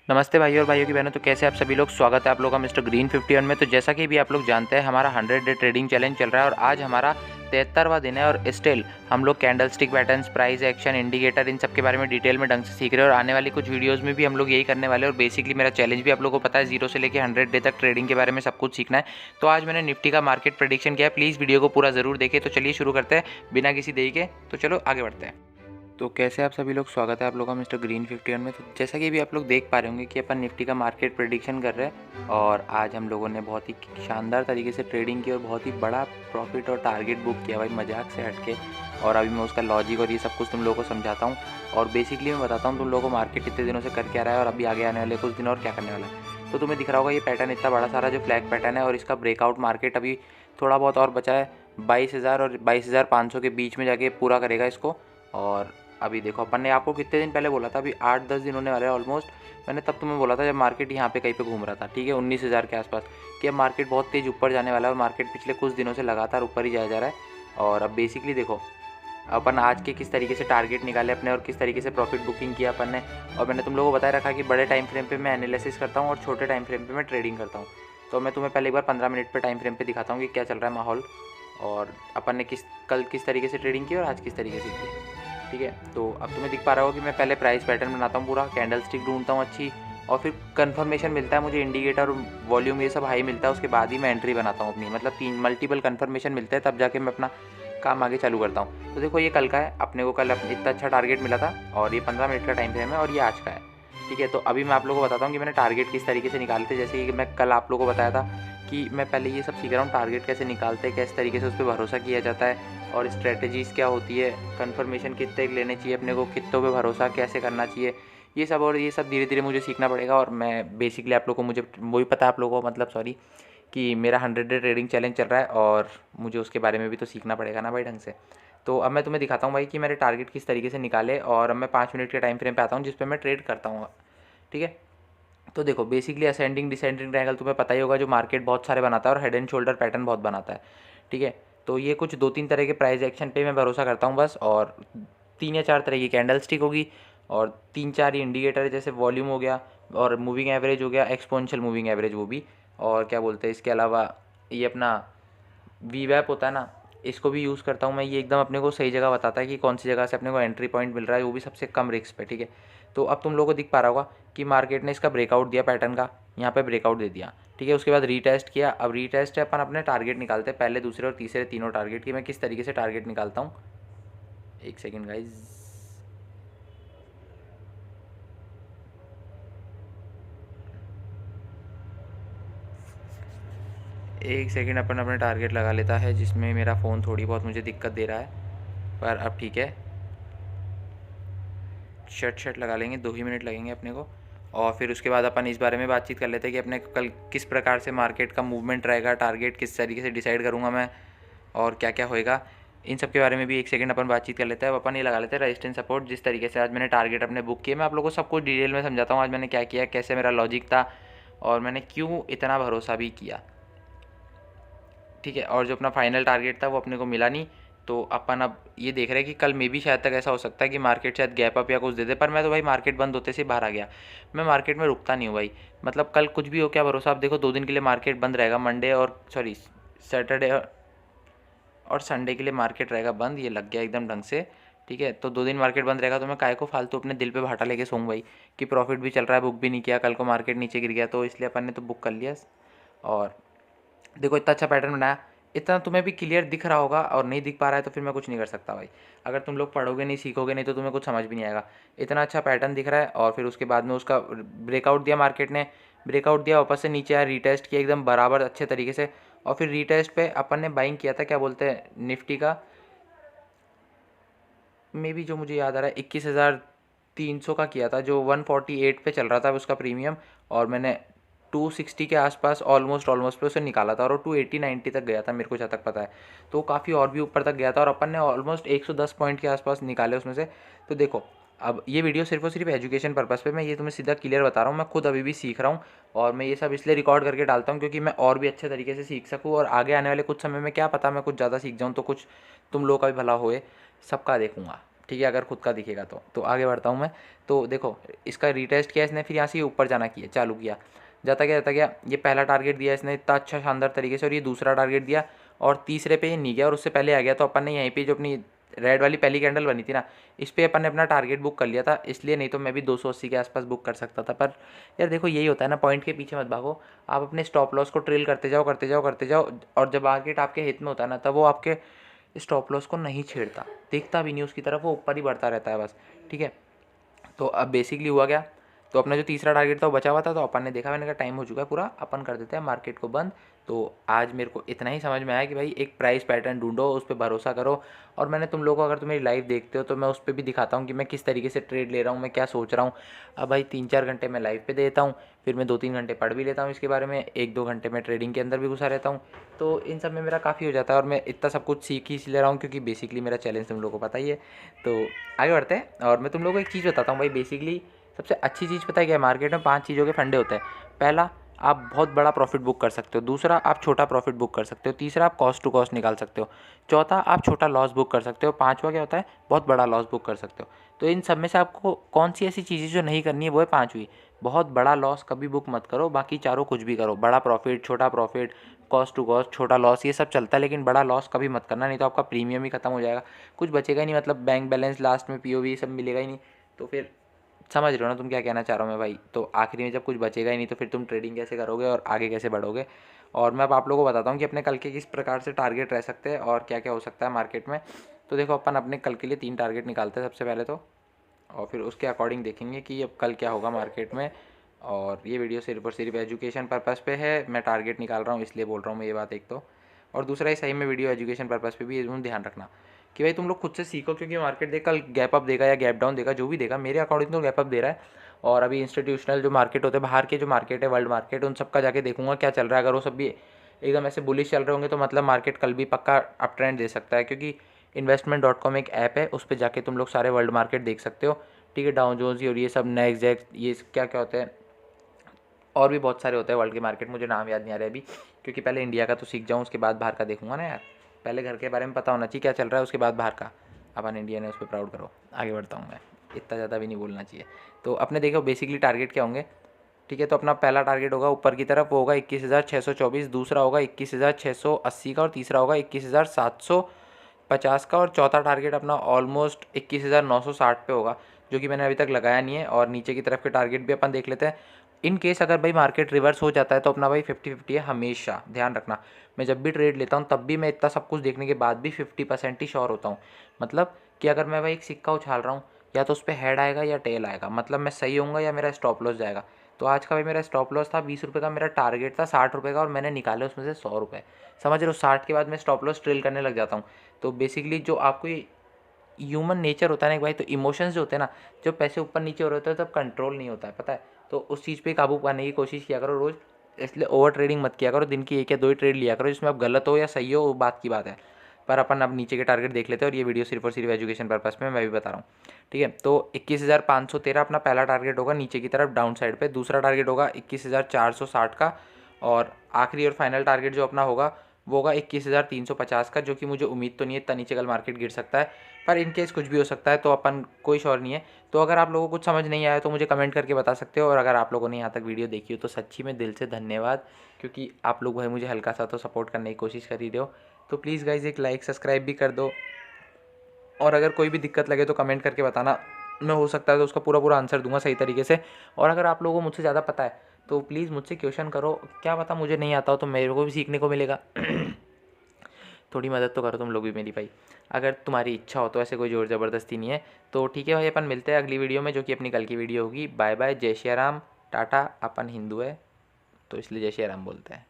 नमस्ते भाइयों और भाइयों की बहनों। तो कैसे आप सभी लोग, स्वागत है आप लोगों का मिस्टर ग्रीन 51 में। तो जैसा कि भी आप लोग जानते हैं, हमारा 100 डे ट्रेडिंग चैलेंज चल रहा है और आज हमारा 73वां दिन है और स्टिल हम लोग candlestick patterns, price action, indicator, इन सब के बारे में डिटेल में ढंग से सीख रहे हैं और आने वाली कुछ वीडियोज़ में भी हम लोग यही करने वाले हैं। और बेसिकली मेरा चैलेंज भी आप लोगों को पता है, 0 से लेकर 100 डे तक ट्रेडिंग के बारे में सब कुछ सीखना है। तो आज मैंने निफ्टी का मार्केट प्रेडिक्शन किया है। प्लीज़ वीडियो को पूरा ज़रूर देखें। तो चलिए शुरू करते हैं बिना किसी देरी के। तो चलो आगे बढ़ते हैं। तो कैसे आप सभी लोग, स्वागत है आप लोगों का मिस्टर ग्रीन 51 में। तो जैसा कि भी आप लोग देख पा रहे होंगे कि अपन निफ्टी का मार्केट प्रेडिक्शन कर रहे हैं और आज हम लोगों ने बहुत ही शानदार तरीके से ट्रेडिंग की और बहुत ही बड़ा प्रॉफिट और टारगेट बुक किया भाई, मजाक से हटके। और अभी मैं उसका लॉजिक और ये सब कुछ तुम लोगों को समझाता हूँ और बेसिकली मैं बताता हूँ तुम लोगों को मार्केट इतने दिनों से कर क्या रहा है और अभी आगे आने वाले कुछ दिन और क्या करने वाला है। तो तुम्हें दिख रहा होगा ये पैटर्न इतना बड़ा सारा जो फ्लैग पैटर्न है और इसका ब्रेकआउट मार्केट अभी थोड़ा बहुत और बचा है। 22,000 और 22,500 के बीच में जाके पूरा करेगा इसको। और अभी देखो, अपन ने आपको कितने दिन पहले बोला था, अभी 8-10 दिन होने वाले हैं ऑलमोस्ट। मैंने तब तुम्हें बोला था जब मार्केट यहाँ पे कहीं पे घूम रहा था, ठीक है, 19,000 के आसपास, कि अब मार्केट बहुत तेज़ ऊपर जाने वाला है और मार्केट पिछले कुछ दिनों से लगातार ऊपर ही जाया जा रहा है। और अब बेसिकली देखो अपन आज के किस तरीके से टारगेट निकाले अपने और किस तरीके से प्रॉफिट बुकिंग किया अपन ने। और मैंने तुम लोगों को बताया रखा कि बड़े टाइम फ्रेम पे मैं एनालिसिस करता हूँ और छोटे टाइम फ्रेम पे मैं ट्रेडिंग करता हूँ। तो मैं तुम्हें पहले एक बार 15 मिनट पे टाइम फ्रेम पे दिखाता हूँ कि क्या चल रहा है माहौल और अपन ने कल किस तरीके से ट्रेडिंग की और आज किस तरीके से की। ठीक है, तो अब तुम्हें दिख पा रहा हो कि मैं पहले प्राइस पैटर्न बनाता हूँ, पूरा कैंडल स्टिक ढूंढता हूँ अच्छी, और फिर कंफर्मेशन मिलता है मुझे, इंडिकेटर, वॉल्यूम, ये सब हाई मिलता है। उसके बाद ही मैं एंट्री बनाता हूँ अपनी, मतलब 3 मल्टीपल कंफर्मेशन मिलते हैं तब जाके मैं अपना काम आगे चालू करता हूँ। तो देखो ये कल का है, अपने को कल इतना अच्छा टारगेट मिला था और ये 15 मिनट का टाइम फ्रेम है और ये आज का है। ठीक है, तो अभी मैं आप लोगों को बताता हूँ कि मैंने टारगेट किस तरीके से निकाले थे। जैसे कि मैं कल आप लोगों को बताया था कि मैं पहले ये सब सीख रहा हूँ, टारगेट कैसे निकालते हैं, किस तरीके से उस पर भरोसा किया जाता है और स्ट्रेटजीज़ क्या होती है, कंफर्मेशन कितने लेने चाहिए अपने को, कितनों पे भरोसा कैसे करना चाहिए, ये सब। और ये सब धीरे धीरे मुझे सीखना पड़ेगा। और मैं बेसिकली आप लोगों को, मुझे वो भी पता है आप लोगों को, मतलब सॉरी, कि मेरा 100 डे ट्रेडिंग चैलेंज चल रहा है और मुझे उसके बारे में भी तो सीखना पड़ेगा ना भाई ढंग से। तो अब मैं तुम्हें दिखाता हूँ भाई कि मेरे टारगेट किस तरीके से निकाले और अब मैं 5 मिनट के टाइम फ्रेम पे आता हूँ जिस पे मैं ट्रेड करता हूँ। ठीक है, तो देखो बेसिकली असेंडिंग डिसेंडिंग ट्रायंगल तुम्हें पता ही होगा, जो मार्केट बहुत सारे बनाता है और हेड एंड शोल्डर पैटर्न बहुत बनाता है। ठीक है, तो ये कुछ 2-3 तरह के प्राइस एक्शन पे मैं भरोसा करता हूँ बस, और 3 या 4 तरह की कैंडल स्टिक होगी और 3-4 ही इंडिकेटर, जैसे वॉल्यूम हो गया और मूविंग एवरेज हो गया, एक्सपोनेंशियल मूविंग एवरेज वो भी, और क्या बोलते हैं इसके अलावा ये अपना वी वैप होता है ना, इसको भी यूज़ करता हूँ मैं। ये एकदम अपने को सही जगह बताता है कि कौन सी जगह से अपने को एंट्री पॉइंट मिल रहा है, वो भी सबसे कम रिस्क पे। ठीक है, तो अब तुम लोगों को दिख पा रहा होगा कि मार्केट ने इसका ब्रेकआउट दिया पैटर्न का, यहाँ पे ब्रेकआउट दे दिया। ठीक है, उसके बाद रीटेस्ट किया। अब रीटेस्ट है, अपन अपने टारगेट निकालते हैं, पहले दूसरे और तीसरे तीनों टारगेट की। मैं किस तरीके से टारगेट निकालता हूँ, एक सेकेंड गाइज। एक सेकेंड, अपन अपने टारगेट लगा लेता है, जिसमें मेरा फ़ोन थोड़ी बहुत मुझे दिक्कत दे रहा है, पर अब ठीक है, शर्ट लगा लेंगे, 2 ही मिनट लगेंगे अपने को। और फिर उसके बाद अपन इस बारे में बातचीत कर लेते हैं कि अपने कल किस प्रकार से मार्केट का मूवमेंट रहेगा, टारगेट किस तरीके से डिसाइड करूँगा मैं और क्या क्या होएगा, इन सब के बारे में भी एक सेकंड अपन बातचीत कर लेते हैं। अब अपन ये लगा लेते हैं रेजिस्टेंस सपोर्ट। जिस तरीके से आज मैंने टारगेट अपने बुक किए, मैं आप लोगों को सब कुछ डिटेल में समझाता हूँ आज मैंने क्या किया, कैसे मेरा लॉजिक था और मैंने क्यों इतना भरोसा भी किया। ठीक है, और जो अपना फाइनल टारगेट था वो अपने को मिला नहीं। तो अपन अब ये देख रहे हैं कि कल में भी शायद तक ऐसा हो सकता है कि मार्केट शायद गैप अप या कुछ दे दे, पर मैं तो भाई मार्केट बंद होते से बाहर आ गया। मैं मार्केट में रुकता नहीं हूँ भाई, मतलब कल कुछ भी हो क्या भरोसा। आप देखो 2 दिन के लिए मार्केट बंद रहेगा, मंडे और सॉरी सैटरडे और संडे के लिए मार्केट रहेगा बंद, ये लग गया एकदम ढंग से। ठीक है, तो 2 दिन मार्केट बंद रहेगा, तो मैं काय को फालतू अपने दिल पे भाटा लेके सोऊं भाई कि प्रॉफिट भी चल रहा है, बुक भी नहीं किया, कल को मार्केट नीचे गिर गया, तो इसलिए अपन ने तो बुक कर लिया। और देखो इतना अच्छा पैटर्न बनाया, इतना तुम्हें भी क्लियर दिख रहा होगा, और नहीं दिख पा रहा है तो फिर मैं कुछ नहीं कर सकता भाई। अगर तुम लोग पढ़ोगे नहीं, सीखोगे नहीं, तो तुम्हें कुछ समझ भी नहीं आएगा। इतना अच्छा पैटर्न दिख रहा है और फिर उसके बाद में उसका ब्रेकआउट दिया, मार्केट ने ब्रेकआउट दिया, वापस से नीचे आया, रीटेस्ट किया एकदम बराबर अच्छे तरीके से, और फिर रीटेस्ट पे अपन ने बाइंग किया था, क्या बोलते हैं, निफ्टी का मे भी, जो मुझे याद आ रहा है 21,300 का किया था, जो 148 पे चल रहा था उसका प्रीमियम, और मैंने 260 के आसपास ऑलमोस्ट पे उसे निकाला था और वो 280-90 तक गया था मेरे को जहाँ तक पता है। तो काफ़ी और भी ऊपर तक गया था और अपन ने ऑलमोस्ट 110 पॉइंट के आसपास निकाले उसमें से। तो देखो अब ये वीडियो सिर्फ और सिर्फ एजुकेशन पर्पज़ पे, मैं ये तुम्हें सीधा क्लियर बता रहा हूँ, मैं खुद अभी भी सीख रहा हूँ और मैं ये सब इसलिए रिकॉर्ड करके डालता हूँ क्योंकि मैं और भी अच्छे तरीके से सीख सकूँ, और आगे आने वाले कुछ समय में क्या पता मैं कुछ ज़्यादा सीख जाऊँ तो कुछ तुम लोग का भी भला होए, सबका देखूँगा। ठीक है, अगर खुद का दिखेगा तो आगे बढ़ता हूँ मैं। तो देखो इसका रीटेस्ट किया इसने, फिर यहाँ से ऊपर जाना किया चालू किया, जाता गया, ये पहला टारगेट दिया इसने इतना अच्छा शानदार तरीके से, और ये दूसरा टारगेट दिया, और तीसरे पे ये नहीं गया और उससे पहले आ गया। तो अपन ने यहीं पे जो अपनी रेड वाली पहली कैंडल बनी थी ना, इस पर अपन ने अपना टारगेट बुक कर लिया था, इसलिए नहीं तो मैं भी 280 के आसपास बुक कर सकता था। पर यार देखो यही होता है ना, पॉइंट के पीछे मत भागो, आप अपने स्टॉप लॉस को ट्रेल करते जाओ करते जाओ करते जाओ, और जब मार्केट आपके हित में होता है ना, तब वो आपके स्टॉप लॉस को नहीं छेड़ता, देखता भी नहीं उसकी तरफ, वो ऊपर ही बढ़ता रहता है बस। ठीक है, तो अब बेसिकली हुआ क्या, तो अपना जो तीसरा टारगेट था वो बचा हुआ था, तो अपन ने देखा, मैंने कहा टाइम हो चुका है पूरा, अपन कर देते हैं मार्केट को बंद। तो आज मेरे को इतना ही समझ में आया कि भाई एक प्राइस पैटर्न ढूंढो, उस पर भरोसा करो, और मैंने तुम लोगों को, अगर तुम मेरी लाइव देखते हो तो मैं उस पर भी दिखाता हूँ कि मैं किस तरीके से ट्रेड ले रहा हूँ, मैं क्या सोच रहा हूँ। अब भाई 3-4 घंटे मैं लाइव पे देता हूँ, फिर मैं 2-3 घंटे पढ़ भी लेता हूँ इसके बारे में, 1-2 घंटे मैं ट्रेडिंग के अंदर भी घुसा रहता हूँ। तो इन सब में मेरा काफ़ी हो जाता है, और मैं इतना सब कुछ सीख ही इसलिए ले रहा हूँ क्योंकि बेसिकली मेरा चैलेंज तुम लोगों को पता ही है। तो आगे बढ़ते हैं, और मैं तुम लोगों को एक चीज़ बताता हूँ भाई, बेसिकली सबसे अच्छी चीज़ पता है क्या है, मार्केट में 5 चीज़ों के फंडे होते हैं। पहला, आप बहुत बड़ा प्रॉफिट बुक कर सकते हो। दूसरा, आप छोटा प्रॉफिट बुक कर सकते हो। तीसरा, आप कॉस्ट टू कॉस्ट निकाल सकते हो। चौथा, आप छोटा लॉस बुक कर सकते हो। पांचवा क्या होता है, बहुत बड़ा लॉस बुक कर सकते हो। तो इन सब में से आपको कौन सी ऐसी चीज़ें जो नहीं करनी है, वो है पाँचवीं। बहुत बड़ा लॉस कभी बुक मत करो, बाकी चारों कुछ भी करो, बड़ा प्रॉफिट, छोटा प्रॉफिट, कॉस्ट टू कॉस्ट, छोटा लॉस, ये सब चलता है, लेकिन बड़ा लॉस कभी मत करना, नहीं तो आपका प्रीमियम ही खत्म हो जाएगा, कुछ बचेगा ही नहीं, मतलब बैंक बैलेंस लास्ट में, पीओवी सब मिलेगा ही नहीं। तो फिर समझ रहे हो ना तुम क्या कहना चाह रहा हूँ मैं भाई। तो आखिरी में जब कुछ बचेगा ही नहीं, तो फिर तुम ट्रेडिंग कैसे करोगे और आगे कैसे बढ़ोगे। और मैं अब आप लोगों को बताता हूँ कि अपने कल के किस प्रकार से टारगेट रह सकते हैं और क्या क्या हो सकता है मार्केट में। तो देखो अपन अपने कल के लिए 3 टारगेट निकालते हैं सबसे पहले तो, और फिर उसके अकॉर्डिंग देखेंगे कि अब कल क्या होगा मार्केट में। और ये वीडियो सिर्फ और सिर्फ एजुकेशन पर्पज़ पे है, मैं टारगेट निकाल रहा हूँ इसलिए बोल रहा हूँ मैं ये बात एक तो, और दूसरा ही सही में वीडियो एजुकेशन पर्पज़ पे भी ये ध्यान रखना कि भाई तुम लोग खुद से सीखो, क्योंकि मार्केट देख कल गैप अप देगा या गैप डाउन देगा, जो भी देगा मेरे अकॉर्डिंग तो गैप अप दे रहा है। और अभी इंस्टीट्यूशनल जो मार्केट होते हैं, बाहर के जो मार्केट है, वर्ल्ड मार्केट, उन सब का जाके देखूंगा क्या चल रहा है। अगर वो सब भी एकदम ऐसे बुलिश चल रहे होंगे तो मतलब मार्केट कल भी पक्का अप ट्रेंड दे सकता है, क्योंकि investment.com एक ऐप है, उस पर जाके तुम लोग सारे वर्ल्ड मार्केट देख सकते हो। ठीक है, डाउ जोन्स और ये सब नेक्स्ट, ये क्या क्या होते हैं, और भी बहुत सारे होते हैं वर्ल्ड के मार्केट, मुझे नाम याद नहीं आ रहा है अभी, क्योंकि पहले इंडिया का तो सीख जाऊँ, उसके बाद बाहर का देखूंगा ना यार। पहले घर के बारे में पता होना चाहिए क्या चल रहा है, उसके बाद बाहर का। अपन इंडियन है, उस पर प्राउड करो। आगे बढ़ता हूँ मैं, इतना ज़्यादा भी नहीं बोलना चाहिए। तो अपने देखो बेसिकली टारगेट क्या होंगे। ठीक है, तो अपना पहला टारगेट होगा ऊपर की तरफ, वो होगा 21,624, दूसरा होगा 21,680 का, और तीसरा होगा 21,750 का, और चौथा टारगेट अपना ऑलमोस्ट 21,960 पे होगा, जो कि मैंने अभी तक लगाया नहीं है। और नीचे की तरफ के टारगेट भी अपन देख लेते हैं। इन केस अगर भाई मार्केट रिवर्स हो जाता है तो अपना भाई 50-50 है, हमेशा ध्यान रखना। मैं जब भी ट्रेड लेता हूँ तब भी मैं इतना सब कुछ देखने के बाद भी 50% ही श्योर होता हूँ। मतलब कि अगर मैं भाई एक सिक्का उछाल रहा हूँ, या तो उस पर हेड आएगा या टेल आएगा, मतलब मैं सही होऊंगा या मेरा स्टॉप लॉस जाएगा। तो आज का भाई मेरा स्टॉप लॉस था 20 रुपये का, मेरा टारगेट था 60 रुपये का, और मैंने निकाले उसमें से 100 रुपये। समझ रहे हो, 60 के बाद मैं स्टॉप लॉस ट्रेल करने लग जाता हूँ। तो बेसिकली जो आपको ह्यूमन नेचर होता है ना भाई, तो इमोशंस जो होते हैं ना, जब पैसे ऊपर नीचे हो रहे होते हैं तब कंट्रोल नहीं होता है, पता है। तो उस चीज़ पे काबू पाने की कोशिश किया करो रोज़, इसलिए ओवर ट्रेडिंग मत किया करो, दिन की 1 या 2 ही ट्रेड लिया करो, जिसमें आप गलत हो या सही हो वो बात की बात है। पर अपन अब नीचे के टारगेट देख लेते हैं, और ये वीडियो सिर्फ और सिर्फ एजुकेशन पर्पज़ में मैं भी बता रहा हूँ। ठीक है, तो 21,513 अपना पहला टारगेट होगा नीचे की तरफ डाउन साइड पे, दूसरा टारगेट होगा 21,460 का, और आखिरी और फाइनल टारगेट जो अपना होगा वो होगा 21,350 का, जो कि मुझे उम्मीद तो नहीं है इतना नीचे कल मार्केट गिर सकता है, पर इन केस कुछ भी हो सकता है, तो अपन कोई श्योर नहीं है। तो अगर आप लोगों को कुछ समझ नहीं आया तो मुझे कमेंट करके बता सकते हो, और अगर आप लोगों ने यहाँ तक वीडियो देखी हो तो सच्ची में दिल से धन्यवाद, क्योंकि आप लोग भाई मुझे हल्का सा तो सपोर्ट करने की कोशिश कर ही रहे हो। तो प्लीज़ गाइज एक लाइक सब्सक्राइब भी कर दो, और अगर कोई भी दिक्कत लगे तो कमेंट करके बताना, मैं हो सकता है तो उसका पूरा पूरा आंसर दूंगा सही तरीके से। और अगर आप लोगों को मुझसे ज़्यादा पता है तो प्लीज़ मुझसे क्वेश्चन करो, क्या पता मुझे नहीं आता हो तो मेरे को भी सीखने को मिलेगा। थोड़ी मदद तो करो तुम लोग भी मेरी भाई, अगर तुम्हारी इच्छा हो तो, ऐसे कोई ज़ोर ज़बरदस्ती नहीं है। तो ठीक है भाई, अपन मिलते हैं अगली वीडियो में, जो कि अपनी कल की वीडियो होगी। बाय बाय, जय श्री राम, टाटा। अपन हिंदू है तो इसलिए जय श्री राम बोलते हैं।